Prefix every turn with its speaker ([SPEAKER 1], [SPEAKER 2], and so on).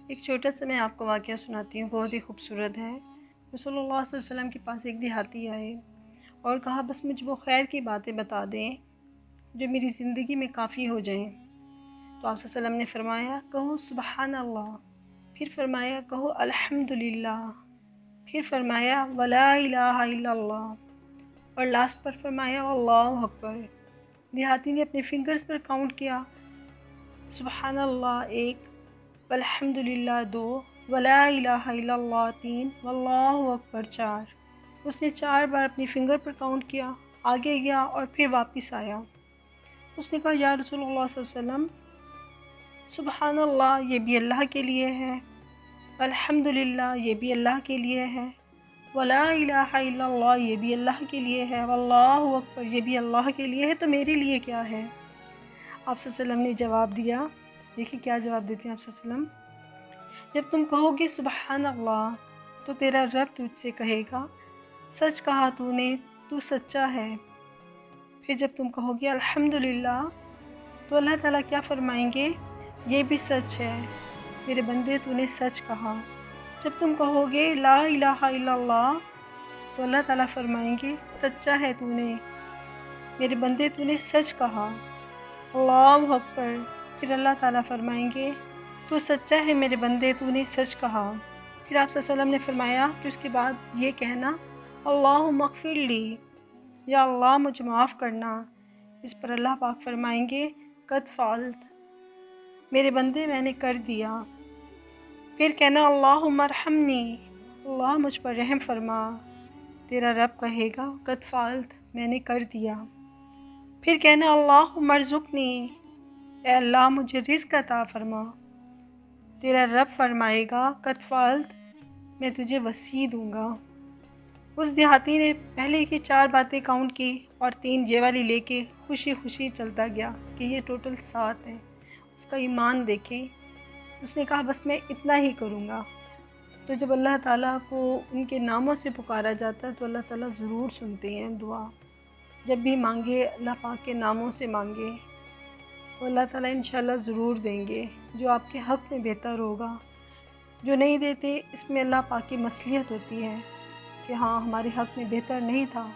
[SPEAKER 1] ایک چھوٹا سا میں آپ کو واقعہ سناتی ہوں، بہت ہی خوبصورت ہے۔ رسول اللہ صلی اللہ علیہ وسلم کے پاس ایک دیہاتی آئے اور کہا بس مجھے وہ خیر کی باتیں بتا دیں جو میری زندگی میں کافی ہو جائیں۔ تو آپ صلی اللہ علیہ وسلم نے فرمایا کہو سبحان اللہ، پھر فرمایا کہو الحمدللہ، پھر فرمایا ولا الہ الا اللہ، اور لاسٹ پر فرمایا اللہ اکبر۔ دیہاتی نے اپنے فنگرز پر کاؤنٹ کیا، سبحان اللہ 1، والحمدللہ 2، ولا الہ الا اللہ 3، واللہ اکبر 4۔ اس نے 4 بار اپنی فنگر پر کاؤنٹ کیا، آگے گیا اور پھر واپس آیا۔ اس نے کہا یا رسول اللہ صلی اللہ علیہ وسلم، سبحان اللہ یہ بھی اللہ کے لیے ہے، الحمدللہ یہ بھی اللہ کے لیے ہے، ولا الہ الا اللہ یہ بھی اللہ کے لیے ہے، واللہ اکبر یہ بھی اللہ کے لیے ہے، تو میرے لیے کیا ہے؟ آپ صلی اللہ علیہ وسلم نے جواب دیا، دیکھیں کیا جواب دیتے ہیں آپ صلی اللہ علیہ وسلم، جب تم کہو گے سبحان اللہ تو تیرا رب تجھ سے کہے گا سچ کہا تو نے، تو سچا ہے۔ پھر جب تم کہو گے الحمدللہ تو اللہ تعالیٰ کیا فرمائیں گے؟ یہ بھی سچ ہے میرے بندے، تو نے سچ کہا۔ جب تم کہو گے لا الہ الا اللہ تو اللہ تعالیٰ فرمائیں گے سچا ہے تو نے میرے بندے، تو نے سچ کہا۔ اللہ اکبر، پھر اللہ تعالیٰ فرمائیں گے تو سچا ہے میرے بندے، تو نے سچ کہا۔ پھر آپ صلی اللہ علیہ وسلم نے فرمایا کہ اس کے بعد یہ کہنا اللہم اغفر لی، یا اللہ مجھے معاف کرنا۔ اس پر اللہ پاک فرمائیں گے قد فعلت، میرے بندے میں نے کر دیا۔ پھر کہنا اللہم ارحمنی، اللہ مجھ پر رحم فرما۔ تیرا رب کہے گا قد فعلت، میں نے کر دیا۔ پھر کہنا اللہم ارزقنی، اے اللہ مجھے رزق عطا فرما۔ تیرا رب فرمائے گا قد فعلت، میں تجھے وسیع دوں گا۔ اس دیہاتی نے پہلے کی 4 باتیں کاؤنٹ کی اور 3 یہ والی لے کے خوشی خوشی چلتا گیا کہ یہ ٹوٹل 7 ہیں۔ اس کا ایمان دیکھیں، اس نے کہا بس میں اتنا ہی کروں گا۔ تو جب اللہ تعالیٰ کو ان کے ناموں سے پکارا جاتا ہے تو اللہ تعالیٰ ضرور سنتے ہیں دعا۔ جب بھی مانگے اللہ پاک کے ناموں سے مانگے تو اللہ تعالیٰ انشاءاللہ ضرور دیں گے، جو آپ کے حق میں بہتر ہوگا۔ جو نہیں دیتے اس میں اللہ پاک کی مصلحت ہوتی ہے کہ ہاں ہمارے حق میں بہتر نہیں تھا